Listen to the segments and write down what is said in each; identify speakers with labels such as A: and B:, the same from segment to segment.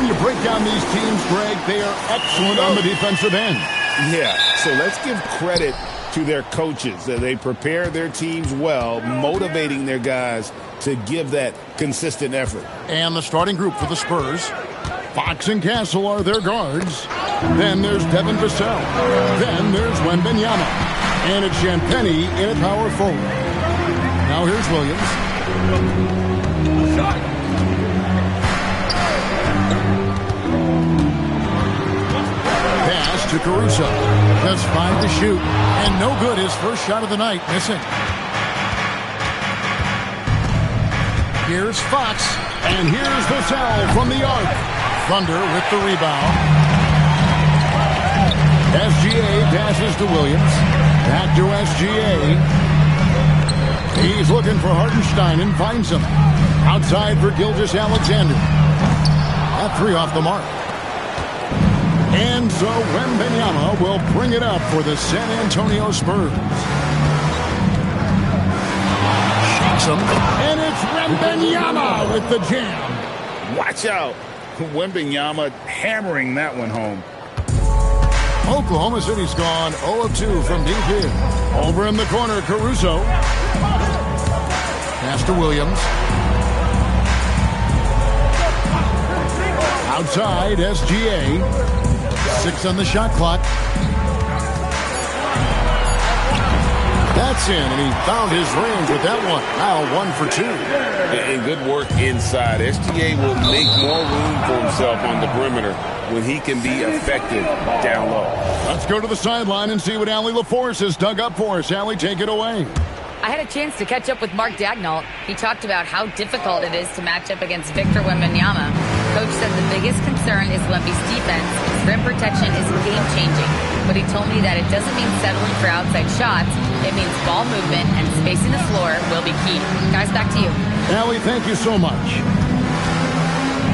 A: when you break down these teams, Greg, they are excellent on the defensive end.
B: Yeah, so let's give credit to their coaches. They prepare their teams well, motivating their guys to give that consistent effort.
A: And the starting group for the Spurs, Fox and Castle are their guards. Then there's Devin Vassell. Then there's Wembanyama. And it's Champagnie in at power forward. Now here's Williams. Pass to Caruso. Just 5 to shoot. And no good. His first shot of the night. Missing. Here's Fox. And here's Vassell from the arc. Thunder with the rebound. SGA passes to Williams. Back to SGA. He's looking for Hartenstein and finds him. Outside for Gilgeous-Alexander. That three off the mark. And so Wembanyama will bring it up for the San Antonio Spurs. Shakes him. And it's Wembanyama with the jam.
B: Watch out. Wembanyama hammering that one home.
A: Oklahoma City's gone 0 of 2 from deep here. Over in the corner, Caruso. Pass to Williams. Outside, SGA. 6 on the shot clock. That's in, and he found his range with that one. Now 1 for 2.
B: And good work inside. SGA will make more room for himself on the perimeter when he can be effective down low.
A: Let's go to the sideline and see what Allie LaForce has dug up for us. Allie, take it away.
C: I had a chance to catch up with Mark Daigneault. He talked about how difficult it is to match up against Victor Wembanyama. Coach said the biggest concern is Wemby's defense. His rim protection is game-changing. But he told me that it doesn't mean settling for outside shots. It means ball movement and spacing the floor will be key. Guys, back to you.
A: Allie, thank you so much.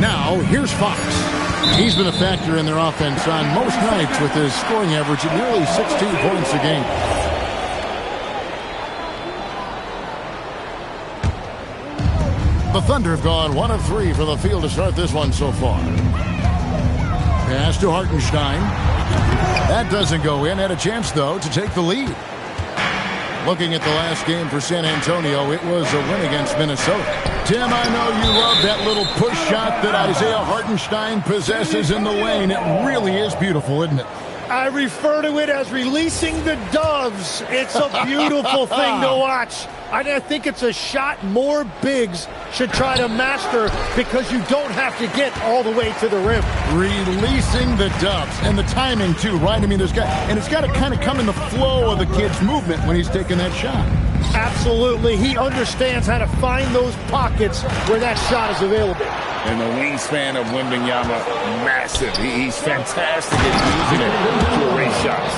A: Now, here's Fox. He's been a factor in their offense on most nights with his scoring average at nearly 16 points a game. The Thunder have gone 1 of 3 for the field to start this one so far. Pass to Hartenstein. That doesn't go in. Had a chance, though, to take the lead. Looking at the last game for San Antonio, it was a win against Minnesota. Tim, I know you love that little push shot that Isaiah Hartenstein possesses in the lane. It really is beautiful, isn't it?
D: I refer to it as releasing the doves. It's a beautiful thing to watch. I think it's a shot more bigs should try to master because you don't have to get all the way to the rim.
A: Releasing the doves. And the timing, too, right? I mean, it's got to kind of come in the flow of the kid's movement when he's taking that shot.
D: Absolutely. He understands how to find those pockets where that shot is available.
B: And the wingspan of Wembanyama, massive. He's fantastic at using it to erase shots.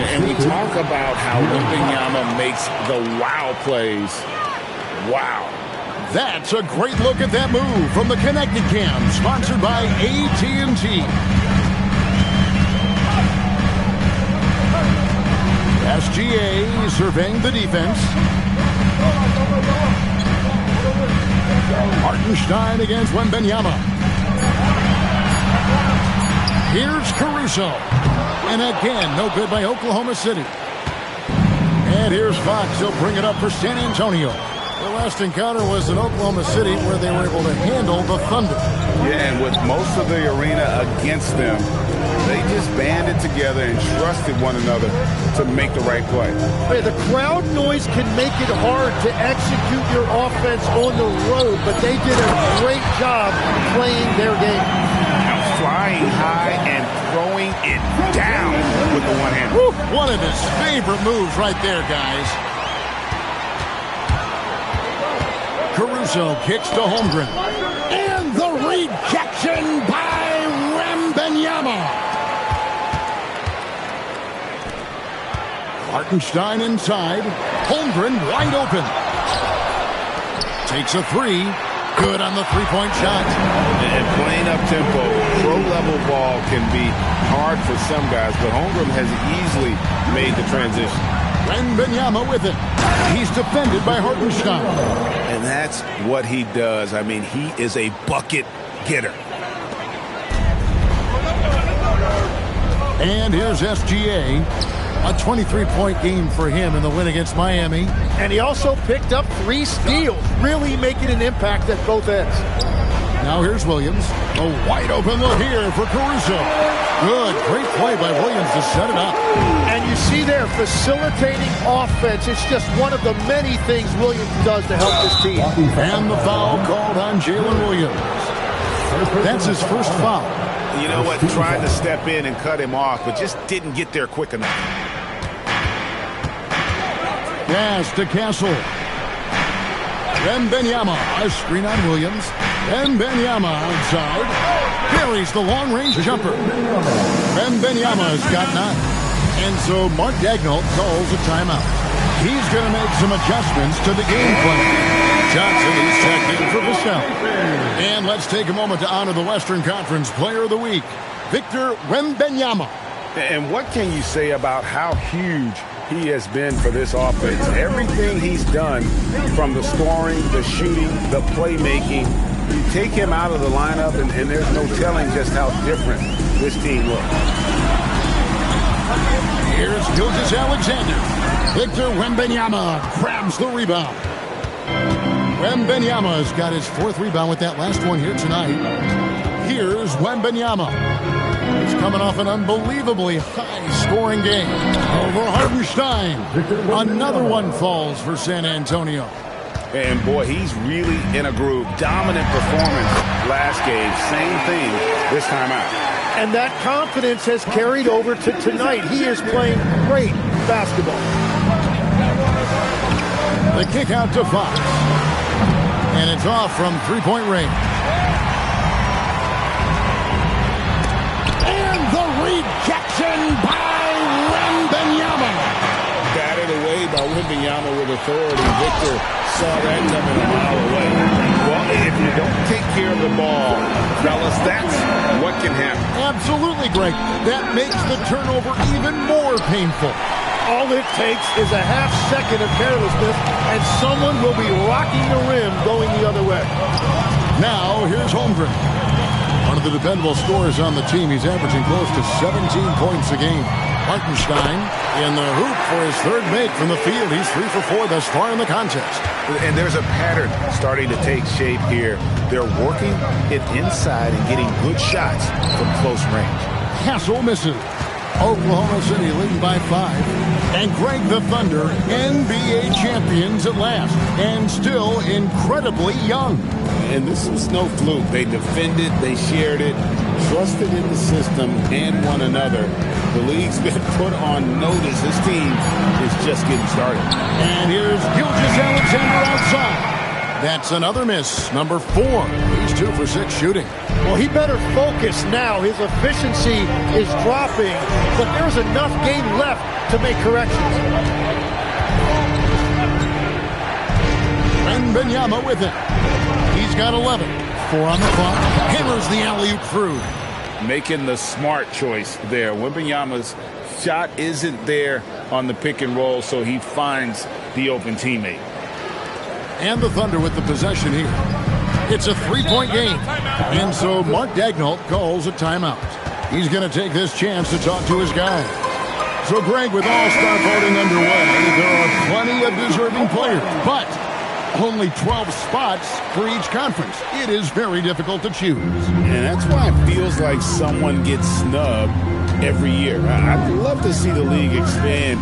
B: And we talk about how Wembanyama makes the wow plays. Wow.
A: That's a great look at that move from the Connected Cam, sponsored by AT&T. SGA surveying the defense. Hartenstein against Wembanyama. Here's Caruso. And again, no good by Oklahoma City. And here's Fox. He'll bring it up for San Antonio. The last encounter was in Oklahoma City where they were able to handle the Thunder.
B: Yeah, and with most of the arena against them, they just banded together and trusted one another to make the right play.
D: Hey, the crowd noise can make it hard to execute your offense on the road, but they did a great job playing their game.
B: Now flying high and throwing it down with the one hand.
A: Woo, one of his favorite moves right there, guys. Caruso kicks to Holmgren. And the rejection by Wembanyama. Hartenstein inside. Holmgren wide open. Takes a three. Good on the three-point shot.
B: And playing up tempo, pro-level ball can be hard for some guys, but Holmgren has easily made the transition.
A: Wembanyama with it. He's defended by Hartenstein.
B: And that's what he does. I mean, he is a bucket getter.
A: And here's SGA. A 23-point game for him in the win against Miami.
D: And he also picked up 3 steals, really making an impact at both ends.
A: Now here's Williams. A wide open look here for Caruso. Good, great play by Williams to set it up.
D: And you see there, facilitating offense. It's just one of the many things Williams does to help his team.
A: And the foul called on Jalen Williams. That's his first foul.
B: You know what? Tried to step in and cut him off, but just didn't get there quick enough.
A: Pass to Castle. Wembanyama, a screen on Williams. Wembanyama outside. Buries the long-range jumper. Wembanyama's got 9. And so Mark Daigneault calls a timeout. He's going to make some adjustments to the game plan. Johnson is checked in for Vassell. And let's take a moment to honor the Western Conference Player of the Week, Victor Wembanyama.
B: And what can you say about how huge he has been for this offense? Everything he's done, from the scoring, the shooting, the playmaking, you take him out of the lineup, and there's no telling just how different this team looks.
A: Here's Gilgeous-Alexander. Victor Wembanyama grabs the rebound. Wembanyama's got his 4th rebound with that last one here tonight. Here's Wembanyama. He's coming off an unbelievably high-scoring game over Hartenstein. Another one falls for San Antonio.
B: And, boy, he's really in a groove. Dominant performance last game. Same thing this time out.
D: And that confidence has carried over to tonight. He is playing great basketball.
A: The kick out to Fox. And it's off from 3-point range. And the rejection by Wembanyama.
B: Batted away by Wembanyama with authority. Victor saw that coming a mile away. Well, if you don't take care of the ball, fellas, that's what can happen.
A: Absolutely, Greg. That makes the turnover even more painful.
D: All it takes is a half second of carelessness, and someone will be rocking the rim going the other way.
A: Now, here's Holmgren. One of the dependable scorers on the team. He's averaging close to 17 points a game. Hartenstein in the hoop for his 3rd make from the field. He's 3 for 4 thus far in the contest.
B: And there's a pattern starting to take shape here. They're working it inside and getting good shots from close range.
A: Castle misses. Oklahoma City leading by 5. And Greg, the Thunder, NBA champions at last. And still incredibly young.
B: And this was no fluke. They defended, they shared it, trusted in the system and one another. The league's been put on notice. This team is just getting started.
A: And here's Gilgeous-Alexander outside. That's another miss. Number 4. He's 2 for 6 shooting.
D: Well, he better focus now. His efficiency is dropping, but there's enough game left to make corrections.
A: Wembanyama with it. He's got 11. 4 on the clock. Hammers the alley-oop through.
B: Making the smart choice there. Wembanyama's shot isn't there on the pick and roll, so he finds the open teammate.
A: And the Thunder with the possession here. It's a 3-point game. And so Mark Daigneault calls a timeout. He's going to take this chance to talk to his guys. So, Greg, with All-Star voting underway, there are plenty of deserving players, but only 12 spots for each conference. It is very difficult to choose.
B: And that's why it feels like someone gets snubbed every year. I'd love to see the league expand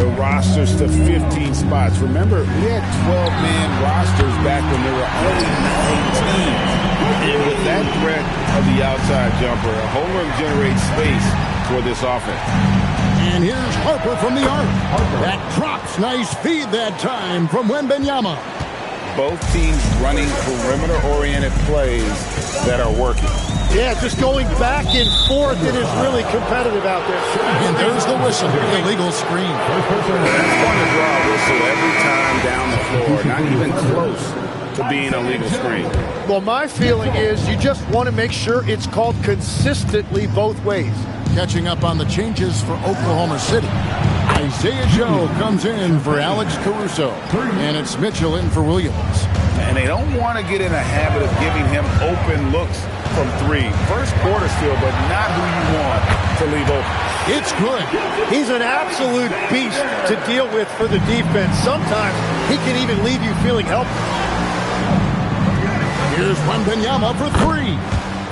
B: the rosters to 15 spots. Remember, we had 12-man rosters back when there were only 9 teams. And with that threat of the outside jumper, Holmgren generates space for this offense.
A: And here's Harper from the arc. That drops. Nice feed that time from Wembanyama.
B: Both teams running perimeter-oriented plays that are working.
D: Yeah, just going back and forth. It is really competitive out there.
A: And there's the whistle. Illegal screen.
B: That's going to draw a whistle every time down the floor. Not even close to being a legal screen.
D: Well, my feeling is you just want to make sure it's called consistently both ways.
A: Catching up on the changes for Oklahoma City. Isaiah Joe comes in for Alex Caruso. And it's Mitchell in for Williams.
B: And they don't want to get in a habit of giving him open looks from 3. First quarter still, but not who you want to leave open.
A: It's good.
D: He's an absolute beast to deal with for the defense. Sometimes he can even leave you feeling helpless.
A: Here's Wembanyama for three.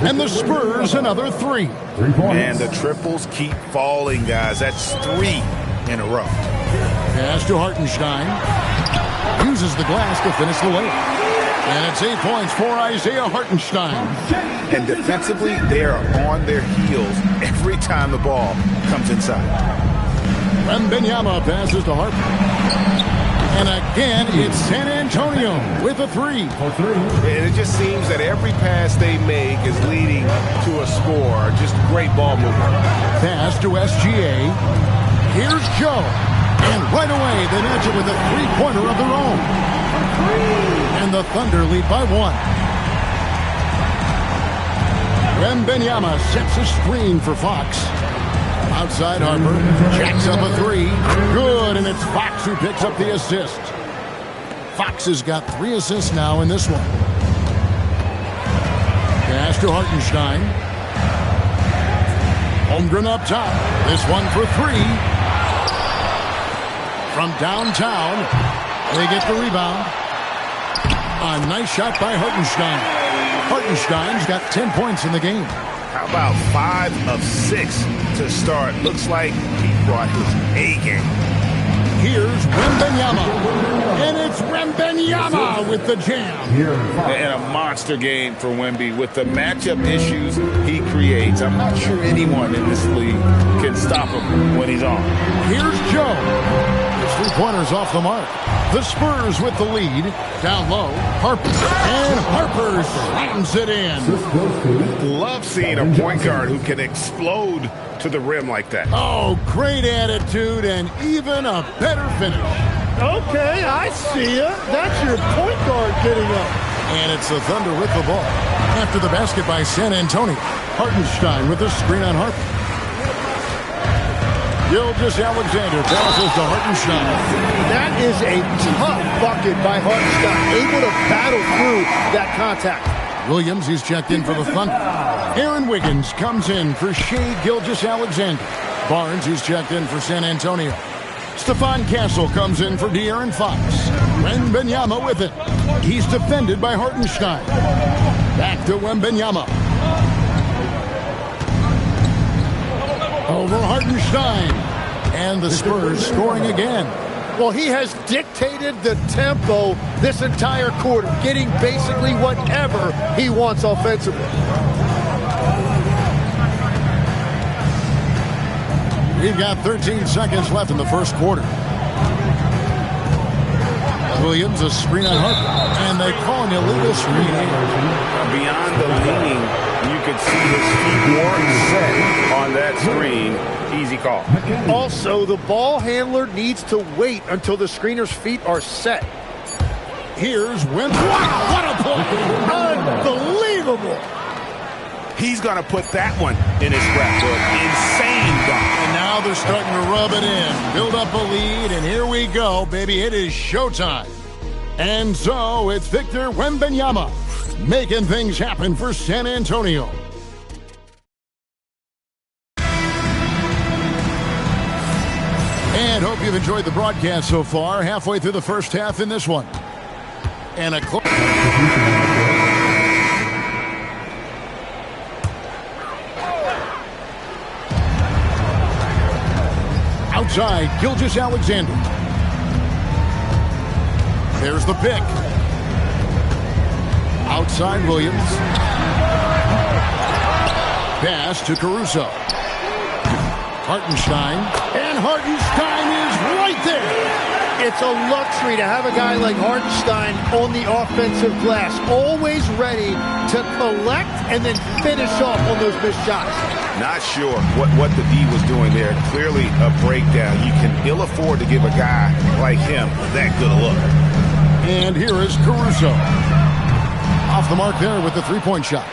A: And the Spurs another 3.
E: 3 points.
B: And the triples keep falling, guys. That's 3 in a row.
A: Pass to Hartenstein. Uses the glass to finish the layup. And it's 8 points for Isaiah Hartenstein.
B: And defensively, they are on their heels every time the ball comes inside.
A: Wembanyama passes to Harper. And again, it's San Antonio with a 3.
B: And it just seems that every pass they make is leading to a score. Just great ball movement.
A: Pass to SGA. Here's Joe. And right away, they match it with a three-pointer of their own. And the Thunder lead by 1. Wembanyama sets a screen for Fox. Outside Harper, jacks up a 3. Good, and it's Fox who picks up the assist. Fox has got 3 assists now in this one. Pass to Hartenstein. Holmgren up top. This one for 3. From downtown, they get the rebound. A nice shot by Hartenstein. Hartenstein's got 10 points in the game.
B: How about 5 of 6 to start? Looks like he brought his A game.
A: Here's Wembanyama. And it's Wembanyama with the jam.
B: And a monster game for Wemby with the matchup issues he creates. I'm not sure anyone in this league can stop him when he's on.
A: Here's Joe. His three-pointers off the mark. The Spurs with the lead. Down low, Harper. And Harper slams it in.
B: Love seeing a point guard who can explode to the rim like that.
A: Oh, great attitude and even a better finish.
D: Okay, I see ya. That's your point guard getting up.
A: And it's the Thunder with the ball. After the basket by San Antonio. Hartenstein with the screen on Harper. Gilgeous-Alexander passes to Hartenstein.
D: That is a tough bucket by Hartenstein. Able to battle through that contact.
A: Williams, he's checked in for the Thunder. Aaron Wiggins comes in for Shai Gilgeous-Alexander. Barnes, he's checked in for San Antonio. Stephon Castle comes in for De'Aaron Fox. Wembanyama with it. He's defended by Hartenstein. Back to Wembanyama. Over Hartenstein. And the Spurs scoring again.
D: Well, he has dictated the tempo this entire quarter, getting basically whatever he wants offensively.
A: We've got 13 seconds left in the first quarter. Williams, a screen on Harper, and they call an illegal screen.
B: Beyond the leaning, you could see his feet weren't set on that screen. Easy call.
D: Also, the ball handler needs to wait until the screener's feet are set.
A: Here's Wimp. Wow, what a play!
D: Unbelievable!
B: He's going to put that one in his scrapbook. Insane dunk.
A: And now they're starting to rub it in. Build up a lead, and here we go, baby. It is showtime. And so it's Victor Wembanyama making things happen for San Antonio. And hope you've enjoyed the broadcast so far. Halfway through the first half in this one. And a close. Outside, Gilgeous-Alexander. There's the pick. Outside, Williams. Pass to Caruso. Hartenstein. And Hartenstein is right there.
D: It's a luxury to have a guy like Hartenstein on the offensive glass. Always ready to collect and then finish off on those missed shots.
B: Not sure what the D was doing there. Clearly a breakdown. You can ill afford to give a guy like him that good a look.
A: And here is Caruso. Off the mark there with the three-point shot.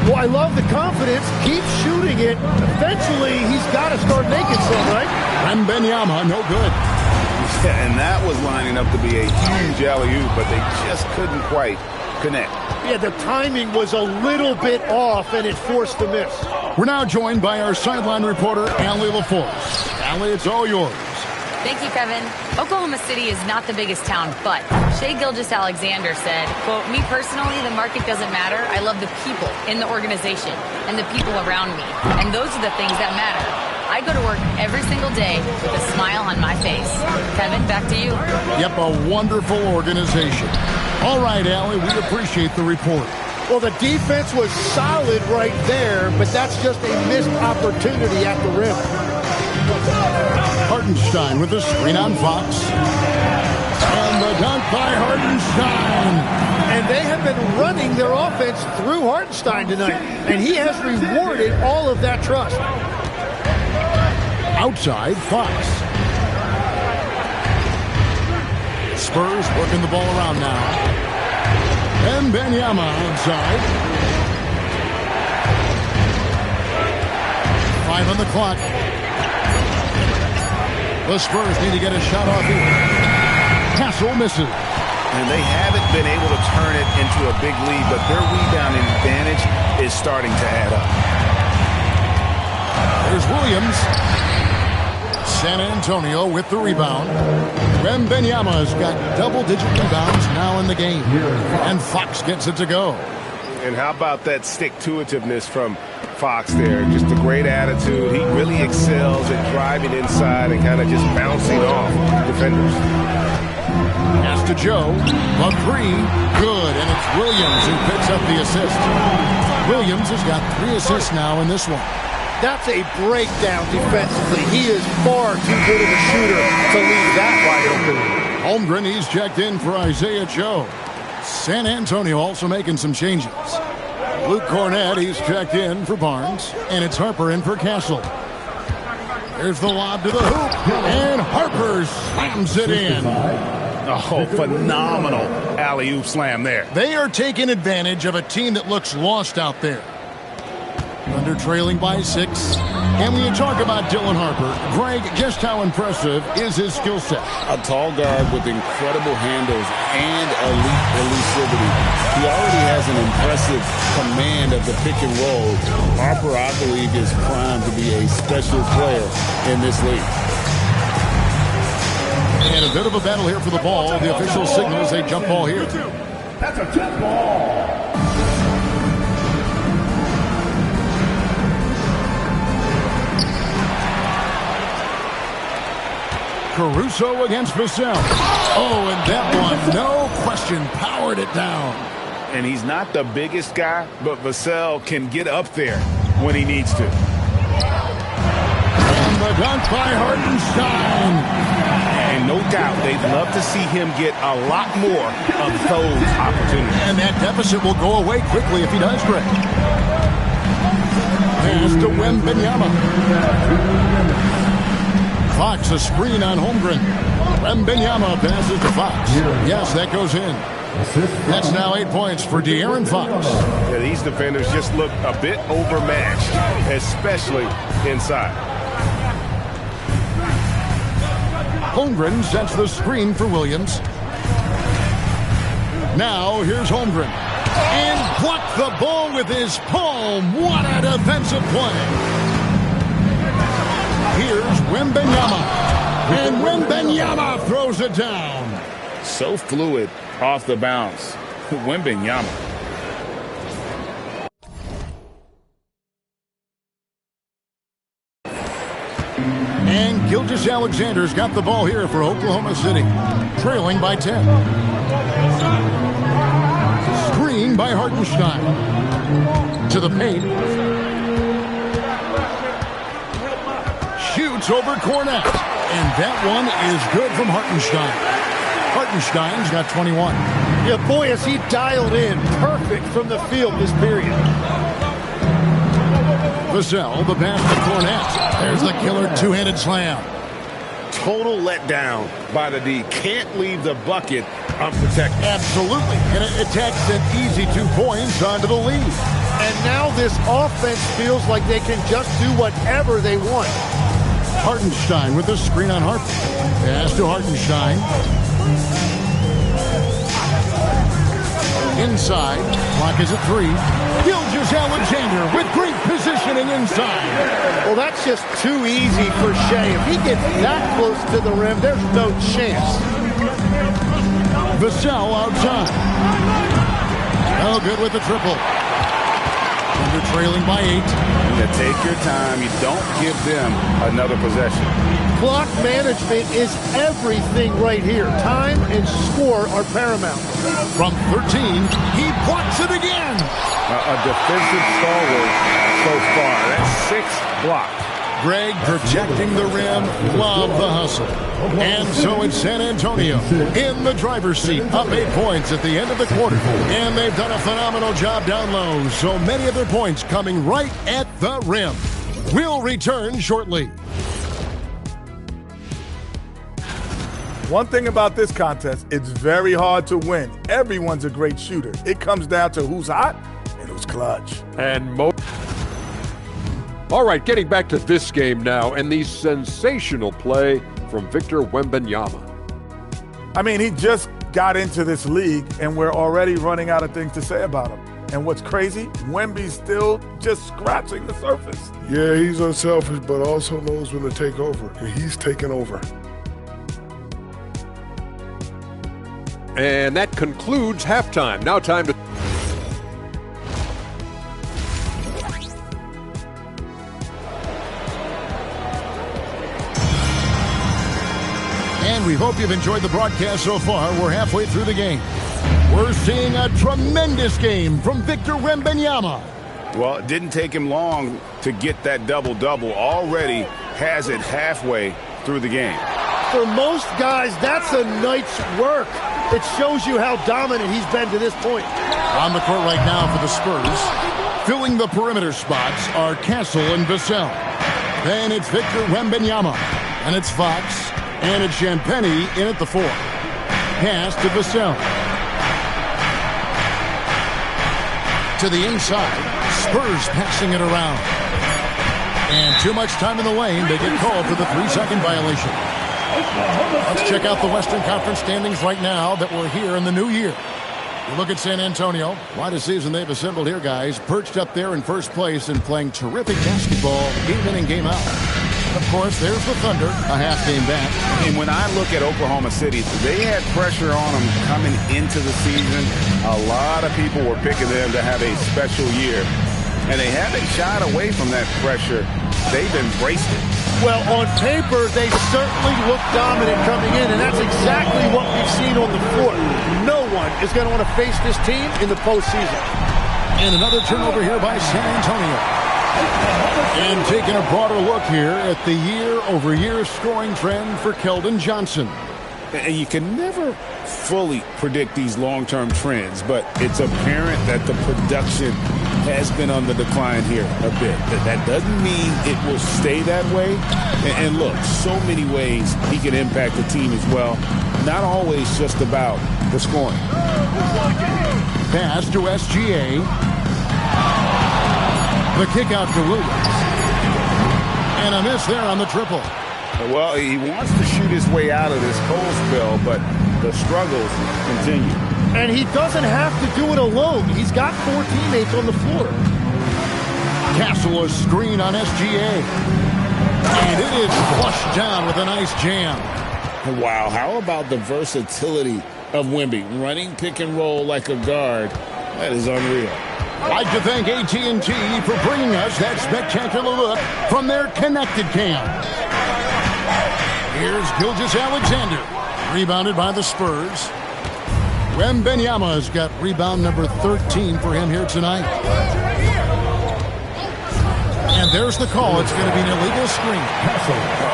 D: Well, I love the confidence. Keep shooting it. Eventually, he's got to start making some, right?
A: Wembanyama, no good.
B: And that was lining up to be a huge alley-oop, but they just couldn't quite connect.
D: Yeah, the timing was a little bit off, and it forced the miss.
A: We're now joined by our sideline reporter, Allie LaForce. Allie, it's all yours.
C: Thank you, Kevin. Oklahoma City is not the biggest town, but Shai Gilgeous-Alexander said, quote, "Me personally, the market doesn't matter. I love the people in the organization and the people around me. And those are the things that matter. I go to work every single day with a smile on my face." Kevin, back to you.
A: Yep, a wonderful organization. All right, Allie, we appreciate the report.
D: Well, the defense was solid right there, but that's just a missed opportunity at the rim.
A: Hartenstein with the screen on Fox. And the dunk by Hartenstein.
D: And they have been running their offense through Hartenstein tonight, and he has rewarded all of that trust.
A: Outside, Fox. Spurs working the ball around now. Wembanyama outside. 5 on the clock. The Spurs need to get a shot off here. Castle misses.
B: And they haven't been able to turn it into a big lead, but their rebounding advantage is starting to add up.
A: There's Williams. San Antonio with the rebound. Wembanyama's got double-digit rebounds now in the game. And Fox gets it to go.
E: And how about that stick-to-itiveness from Fox there? Just a great attitude. He really excels at driving inside and kind of just bouncing off defenders.
A: Pass to Joe. A three. Good. And it's Williams who picks up the assist. Williams has got 3 assists now in this one.
D: That's a breakdown defensively. He is far too good of a shooter to leave that wide open.
A: Holmgren, he's checked in for Isaiah Joe. San Antonio also making some changes. Luke Cornett, he's checked in for Barnes. And it's Harper in for Castle. There's the lob to the hoop. And Harper slams it in.
B: Oh, phenomenal alley-oop slam there.
A: They are taking advantage of a team that looks lost out there. Thunder trailing by 6. And when you talk about Dylan Harper, Greg, just how impressive is his skill set?
B: A tall guard with incredible handles and elite elusivity. He already has an impressive command of the pick and roll. Harper, I believe, is primed to be a special player in this league.
A: And a bit of a battle here for the ball. The official signals a jump ball here.
E: That's a jump ball.
A: Caruso against Vassell. Oh, and that one, no question, powered it down.
B: And he's not the biggest guy, but Vassell can get up there when he needs to.
A: And the dunk by Hartenstein.
B: And no doubt they'd love to see him get a lot more of those opportunities.
A: And that deficit will go away quickly if he does, Greg. Pass to Wembanyama. Fox, a screen on Holmgren. Wembanyama passes to Fox. Yes, that goes in. That's now 8 points for De'Aaron Fox.
E: Yeah, these defenders just look a bit overmatched, especially inside.
A: Holmgren sets the screen for Williams. Now here's Holmgren. And blocked the ball with his palm. What a defensive play. Here's Wembanyama. And Wembanyama throws it down.
B: So fluid off the bounce. Wembanyama.
A: And Gilgeous-Alexander's got the ball here for Oklahoma City. Trailing by 10. Screen by Hartenstein. To the paint. Shoots over Cornett. And that one is good from Hartenstein. Hartenstein's got 21.
D: Yeah, boy, has he dialed in perfect from the field this period.
A: Vassell, the pass to Cornett. There's the killer two-handed slam.
E: Total letdown by the D. Can't leave the bucket unprotected.
A: Absolutely. And it takes an easy 2 points onto the lead.
D: And now this offense feels like they can just do whatever they want.
A: Hartenstein with the screen on Harper. Pass to Hartenstein. Inside. Clock is at 3. Gilgeous-Alexander with great positioning inside.
D: Well, that's just too easy for Shea. If he gets that close to the rim, there's no chance.
A: Vassell outside. Oh, good with the triple. Thunder trailing by 8.
E: Take your time. You don't give them another possession.
D: Clock management is everything right here. Time and score are paramount.
A: From 13, he blocks it again.
E: A defensive stalwart so far. That's 6 blocks.
A: Greg protecting the rim. Love the hustle. And so it's San Antonio in the driver's seat, up 8 points at the end of the quarter. And they've done a phenomenal job down low. So many of their points coming right at the rim. We'll return shortly.
F: One thing about this contest, it's very hard to win. Everyone's a great shooter. It comes down to who's hot and who's clutch.
G: All right, getting back to this game now, and the sensational play from Victor Wembanyama.
F: I mean, he just got into this league, and we're already running out of things to say about him. And what's crazy, Wemby's still just scratching the surface.
H: Yeah, he's unselfish, but also knows when to take over, and he's taking over.
G: And that concludes halftime. Now time to...
A: And we hope you've enjoyed the broadcast so far. We're halfway through the game. We're seeing a tremendous game from Victor Wembanyama.
E: Well, it didn't take him long to get that double-double. Already has it halfway through the game.
D: For most guys, that's a night's work. It shows you how dominant he's been to this point.
A: On the court right now for the Spurs. Filling the perimeter spots are Castle and Vassell. Then it's Victor Wembanyama. And it's Fox. And it's Champagnie in at the 4. Pass to Vassell. To the inside. Spurs passing it around. And too much time in the lane. They get called for the 3-second violation. Let's check out the Western Conference standings right now that we're here in the new year. You look at San Antonio. Quite a season they've assembled here, guys. Perched up there in first place and playing terrific basketball game in and game out. Of course, there's the Thunder, a half game back.
E: And when I look at Oklahoma City, they had pressure on them coming into the season. A lot of people were picking them to have a special year. And they haven't shied away from that pressure. They've embraced it.
D: Well, on paper, they certainly look dominant coming in, and that's exactly what we've seen on the floor. No one is going to want to face this team in the postseason.
A: And another turnover here by San Antonio. And taking a broader look here at the year-over-year scoring trend for Keldon Johnson.
B: And you can never fully predict these long-term trends, but it's apparent that the production has been on the decline here a bit. That doesn't mean it will stay that way. And look, so many ways he can impact the team as well. Not always just about the scoring.
A: Pass to SGA. The kick out to Williams. And a miss there on the triple.
B: Well, he wants to shoot his way out of this cold spell, but the struggles continue.
D: And he doesn't have to do it alone. He's got 4 teammates on the floor.
A: Castle a screen on SGA. And it is flushed down with a nice jam.
B: Wow, how about the versatility of Wemby? Running pick and roll like a guard. That is unreal.
A: I'd like to thank AT&T for bringing us that spectacular look from their connected cam. Here's Gilgeous-Alexander. Rebounded by the Spurs. Wembanyama's got rebound number 13 for him here tonight. And there's the call. It's going to be an illegal screen.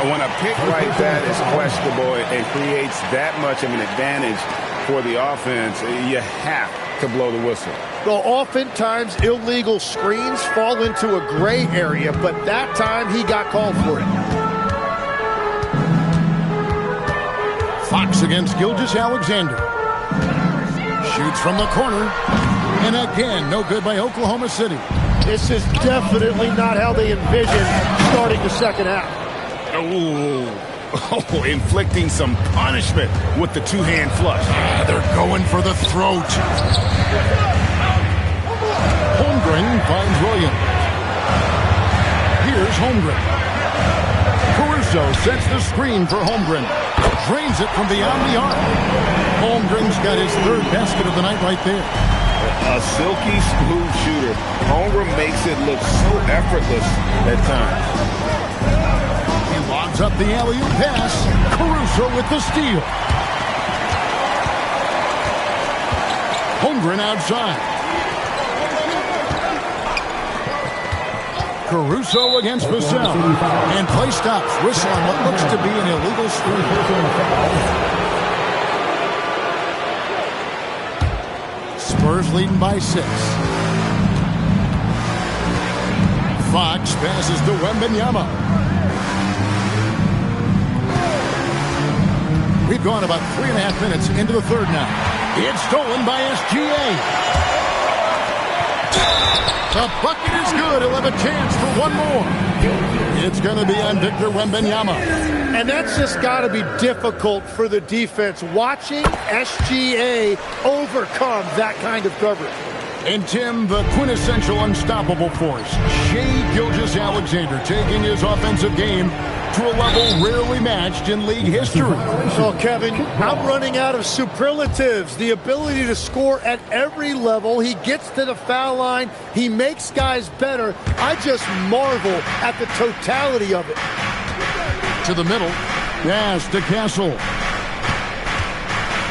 E: When a pick like that is questionable and creates that much of an advantage for the offense, you have to blow the whistle.
D: Well, oftentimes illegal screens fall into a gray area, but that time he got called for it.
A: Fox against Gilgeous-Alexander. Shoots from the corner. And again, no good by Oklahoma City.
D: This is definitely not how they envisioned starting the second half.
B: Ooh, Oh, inflicting some punishment with the two-hand flush.
A: They're going for the throat. Holmgren finds Williams. Here's Holmgren. Caruso sets the screen for Holmgren. Drains it from beyond the arc. Holmgren's got his third basket of the night right there.
B: A silky smooth shooter. Holmgren makes it look so effortless at times.
A: He lobs up the alley-oop pass. Caruso with the steal. Holmgren outside. Caruso against Vassell. And play stops. Whistle on what looks to be an illegal screen. Spurs leading by 6. Fox passes to Wembanyama. We've gone about 3.5 minutes into the third now. It's stolen by SGA. The bucket is good. He'll have a chance for one more. It's going to be on Victor Wembanyama.
D: And that's just got to be difficult for the defense, watching SGA overcome that kind of coverage.
A: And Tim, the quintessential unstoppable force, Shai Gilgeous-Alexander, taking his offensive game to a level rarely matched in league history.
D: Oh, Kevin, I'm running out of superlatives. The ability to score at every level. He gets to the foul line. He makes guys better. I just marvel at the totality of it.
A: To the middle. Yes, to Castle.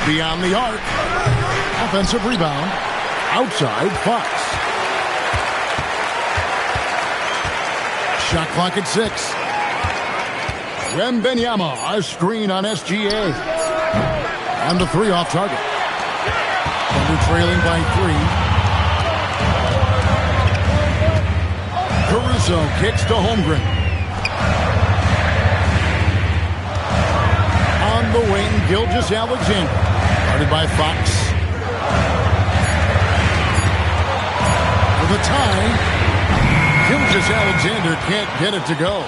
A: Beyond the arc. Offensive rebound. Outside, Fox. Shot clock at 6. Wembanyama, a screen on SGA. And the 3 off target. Thunder trailing by 3. Caruso kicks to Holmgren. On the wing, Gilgeous-Alexander. Guarded by Fox. For the tie, Gilgeous-Alexander can't get it to go.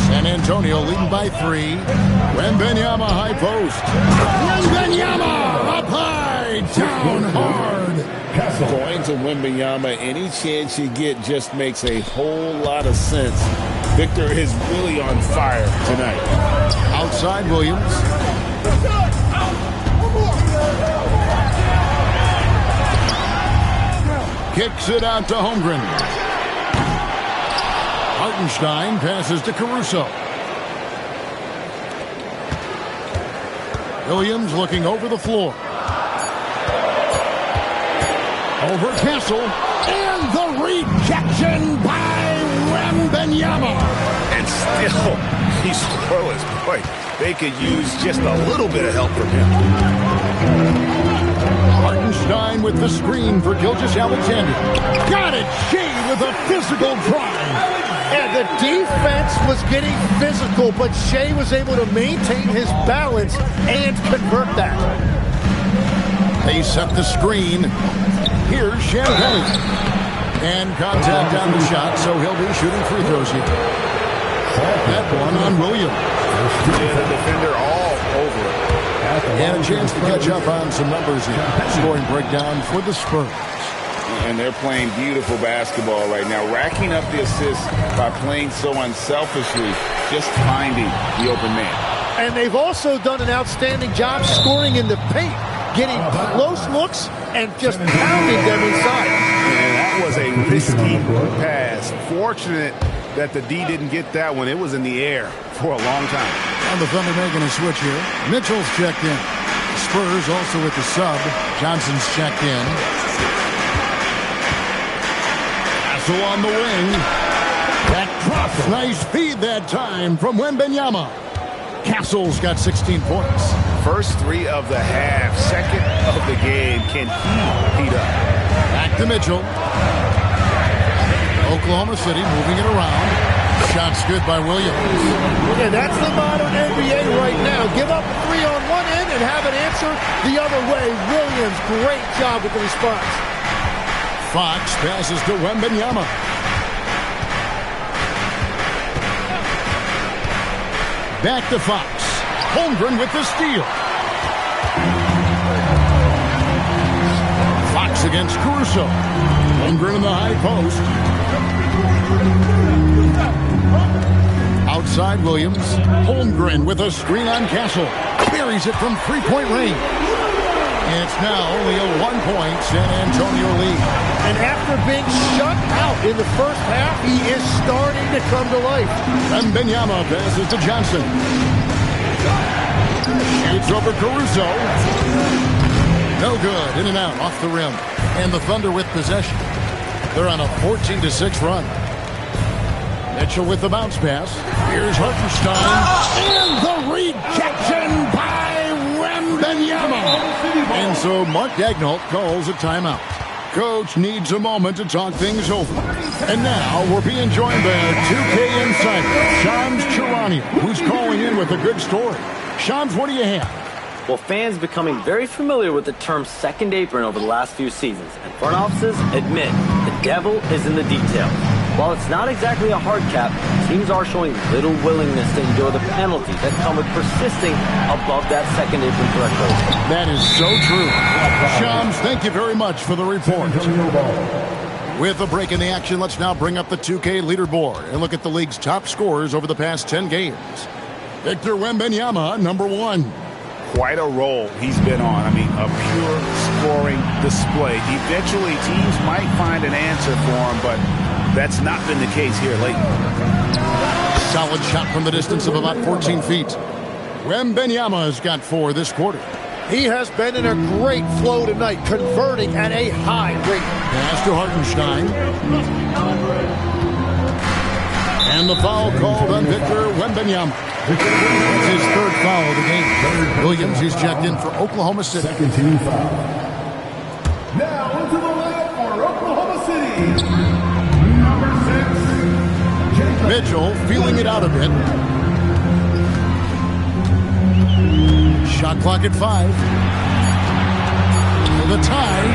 A: San Antonio leading by 3. Wembanyama high post. Wembanyama up high, down hard.
B: Going to Wembanyama, any chance you get just makes a whole lot of sense. Victor is really on fire tonight.
A: Outside Williams. Kicks it out to Holmgren. Hartenstein passes to Caruso. Williams looking over the floor. Over Castle. And the rejection by Wembanyama.
B: And still, he's scoreless. Boy, they could use just a little bit of help from him.
A: Hartenstein with the screen for Gilgeous-Alexander. Got it! Shai with a physical drive.
D: And the defense was getting physical, but Shai was able to maintain his balance and convert that.
A: They set the screen. Here's Champagne. And contact on the shot, so he'll be shooting free throws here. That one on Williams.
B: Yeah, the defender all over it.
A: And a chance to catch up on some numbers here. Scoring breakdown for the Spurs.
B: And they're playing beautiful basketball right now, racking up the assists by playing so unselfishly, just finding the open man.
D: And they've also done an outstanding job scoring in the paint, getting close looks and just pounding them inside.
E: And that was a risky pass. Fortunate that the D didn't get that one. It was in the air for a long time.
A: And the Thunder making a switch here. Mitchell's checked in. Spurs also with the sub. Johnson's checked in. Castle on the wing. That drops. Nice feed that time from Wembanyama. Castle's got 16 points.
E: First 3 of the half, second of the game. Can he heat up?
A: Back to Mitchell. Oklahoma City moving it around. Shots good by Williams.
D: And that's the modern NBA right now. Give up a 3 on one end and have an answer the other way. Williams, great job with the response.
A: Fox passes to Wembanyama. Back to Fox. Holmgren with the steal. Fox against Caruso. Holmgren in the high post. Outside Williams. Holmgren with a screen on Castle. Buries it from three-point range. It's now only a 1-point San Antonio lead.
D: And after being shut out in the first half, he is starting to come to life.
A: Wembanyama passes to Johnson. Shoots over Caruso. No good. In and out off the rim. And the Thunder with possession. They're on a 14-6 run. Mitchell with the bounce pass. Here's Hartenstein. And the rejection by Wembanyama. And so Mark Daigneault calls a timeout. Coach needs a moment to talk things over. And now we're being joined by our 2K insider, Shams Charania, who's calling in with a good story. Shams, what do you have?
I: Well, fans becoming very familiar with the term second apron over the last few seasons, and front offices admit the devil is in the details. While it's not exactly a hard cap, teams are showing little willingness to endure the penalties that come with persisting above that second apron threshold.
A: That is so true. Shams, thank you very much for the report. With a break in the action, let's now bring up the 2K leaderboard and look at the league's top scorers over the past 10 games. Victor Wembanyama, number 1.
E: Quite a roll he's been on. I mean, a pure scoring display. Eventually, teams might find an answer for him, but that's not been the case here lately.
A: Solid shot from the distance of about 14 feet. Wembanyama has got 4 this quarter.
D: He has been in a great flow tonight, converting at a high rate.
A: Pass to Hartenstein. And the foul called on Victor Wembanyama. That's his 3rd foul of the game. Williams, he's checked in for Oklahoma City.
J: Second team foul. Now into the line for Oklahoma City. Number 6.
A: Mitchell feeling it out a bit. Shot clock at 5. The tie.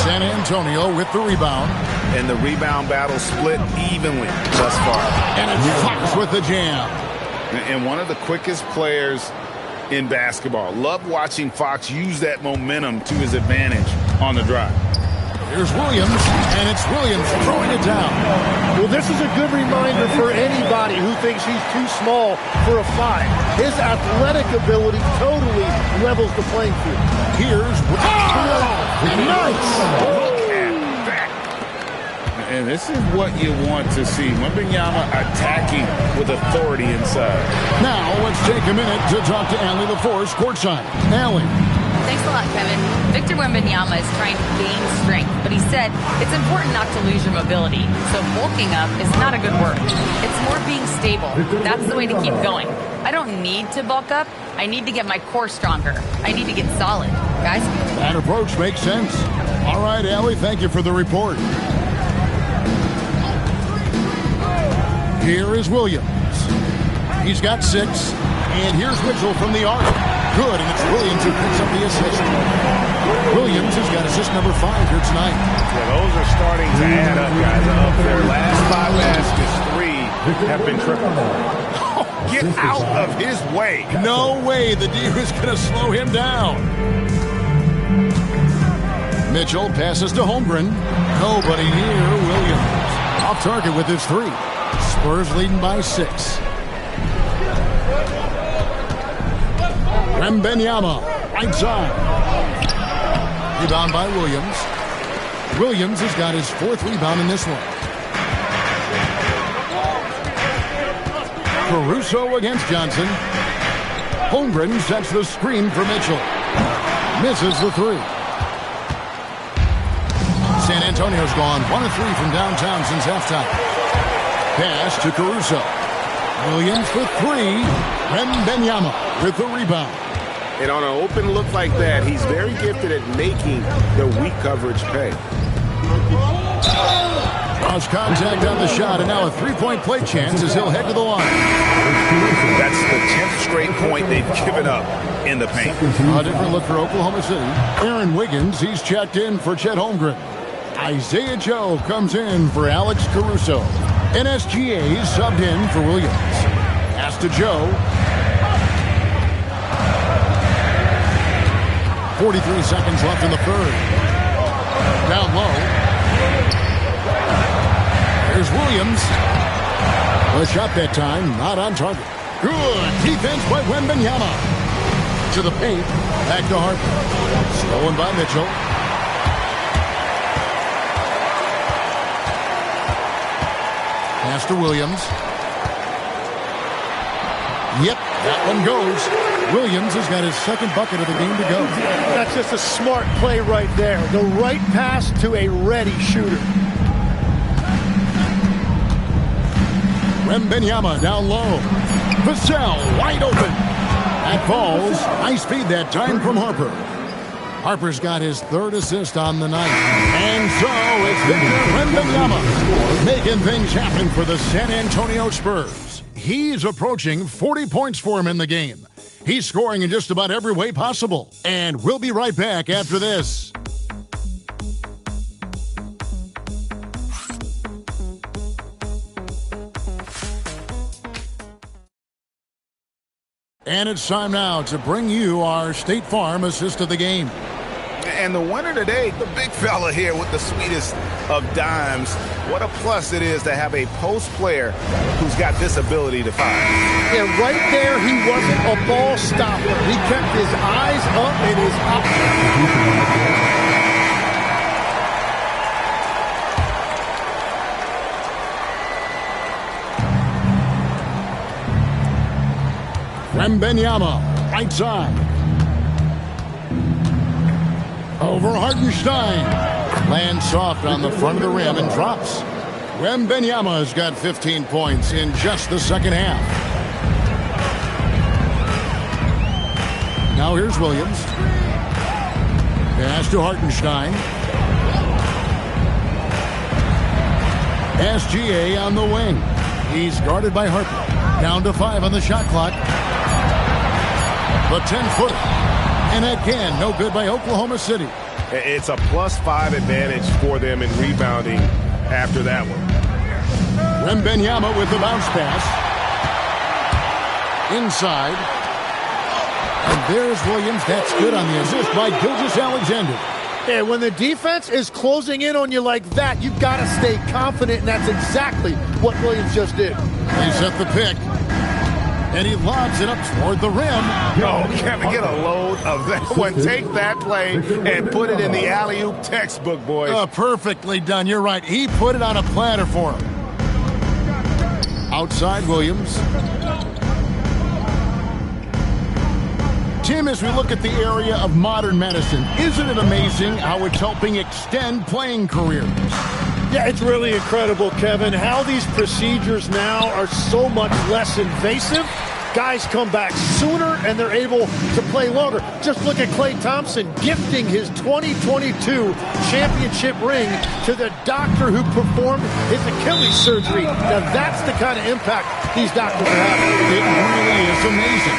A: San Antonio with the rebound.
E: And the rebound battle split evenly thus far.
A: And it's Fox with the jam.
E: And one of the quickest players in basketball. Love watching Fox use that momentum to his advantage on the drive.
A: Here's Williams, and it's Williams throwing it down.
D: Well, this is a good reminder for anybody who thinks he's too small for a 5. His athletic ability totally levels the playing field.
A: Here's nice.
E: Look at that. And this is what you want to see. Wembanyama attacking with authority inside.
A: Now let's take a minute to talk to Allie LaForce courtside. Allie.
C: Thanks a lot, Kevin. Victor Wembanyama is trying to gain strength, but he said it's important not to lose your mobility. So bulking up is not a good word. It's more being stable. That's the way to keep going. I don't need to bulk up. I need to get my core stronger. I need to get solid. Guys?
A: That approach makes sense. All right, Allie, thank you for the report. Here is Williams. He's got 6. And here's Mitchell from the arc. Good, and it's Williams who picks up the assist. Williams has got assist number 5 here tonight.
E: Yeah, those are starting to add up, guys. Up their last 5 baskets, 3 have been triple. Oh, get out of his way.
A: No way the D is going to slow him down. Mitchell passes to Holmgren. Nobody near Williams. Off target with his 3. Spurs leading by 6. Wembanyama, right side. Rebound by Williams. Williams has got his 4th rebound in this one. Caruso against Johnson. Holmgren sets the screen for Mitchell. Misses the 3. San Antonio's gone 1 of 3 from downtown since halftime. Pass to Caruso. Williams for 3. Wembanyama with the rebound.
E: And on an open look like that, he's very gifted at making the weak coverage pay.
A: Cross contact on the shot, and now a 3-point play chance as he'll head to the line.
E: That's the 10th straight point they've given up in the paint.
A: A different look for Oklahoma City. Aaron Wiggins, he's checked in for Chet Holmgren. Isaiah Joe comes in for Alex Caruso. NSGA subbed in for Williams. Pass to Joe. 43 seconds left in the third. Down low. Here's Williams. The shot that time, not on target. Good defense by Wembanyama. To the paint. Back to Harper. Stolen by Mitchell. Pass to Williams. Yep, that one goes. Williams has got his second bucket of the game to go.
D: That's just a smart play right there. The right pass to a ready shooter.
A: Wembanyama down low. Vassell wide open. That falls. High speed that time from Harper. Harper's got his third assist on the night. And so it's Victor Wembanyama making things happen for the San Antonio Spurs. He's approaching 40 points for him in the game. He's scoring in just about every way possible. And we'll be right back after this. And it's time now to bring you our State Farm assist of the game.
E: And the winner today, the big fella here with the sweetest of dimes. What a plus it is to have a post player who's got this ability to find.
D: Yeah, right there, he wasn't a ball stopper. He kept his eyes up and his
A: Wembanyama, right side. Over Hartenstein. Lands soft on the front of the rim and drops. Wembanyama has got 15 points in just the second half. Now here's Williams. Pass to Hartenstein. SGA on the wing. He's guarded by Harper. Down to 5 on the shot clock. The 10-footer. And again, no good by Oklahoma City.
E: It's a +5 advantage for them in rebounding after that one.
A: Wembanyama with the bounce pass. Inside. And there's Williams. That's good on the assist by Gilgeous-Alexander.
D: Yeah, when the defense is closing in on you like that, you've got to stay confident, and that's exactly what Williams just did.
A: He set the pick. And he lobs it up toward the rim.
E: Oh, Kevin, get a load of that one. Take that play and put it in the alley-oop textbook, boys.
A: Perfectly done. You're right. He put it on a platter for him. Outside Williams. Tim, as we look at the area of modern medicine, isn't it amazing how it's helping extend playing careers?
D: Yeah, it's really incredible, Kevin, how these procedures now are so much less invasive. Guys come back sooner, and they're able to play longer. Just look at Klay Thompson gifting his 2022 championship ring to the doctor who performed his Achilles surgery. Now, that's the kind of impact these doctors are having.
A: It really is amazing.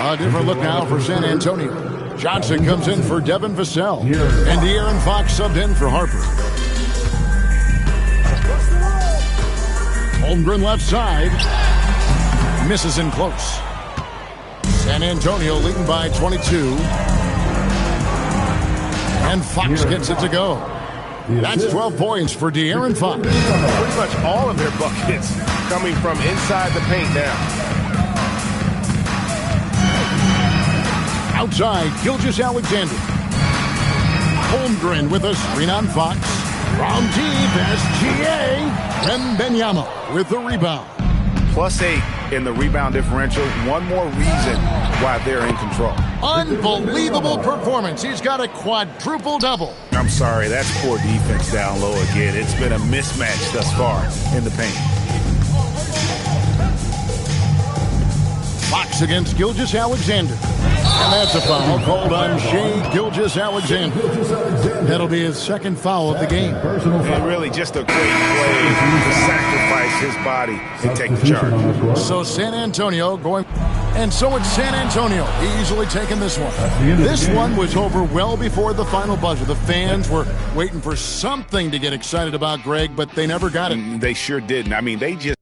A: A different look now for San Antonio. Johnson comes in for Devin Vassell, and De'Aaron Fox subbed in for Harper. Holmgren left side. Misses in close. San Antonio leading by 22. And Fox gets it to go. That's 12 points for De'Aaron Fox.
E: Pretty much all of their buckets coming from inside the paint now.
A: Outside, Gilgeous-Alexander. Holmgren with a screen on Fox. From deep, SGA. Wembanyama with the rebound.
E: +8 in the rebound differential. One more reason why they're in control.
A: Unbelievable performance. He's got a quadruple double.
E: I'm sorry, that's poor defense down low again. It's been a mismatch thus far in the paint.
A: Fox against Gilgeous-Alexander. And that's a foul called on Shai Gilgeous-Alexander. That'll be his second foul of the game.
E: And really just a great play to sacrifice his body and take the charge.
A: So San Antonio going, and so it's San Antonio easily taking this one. This one was over well before the final buzzer. The fans were waiting for something to get excited about, Greg, but they never got it.
E: They sure didn't. I mean, they just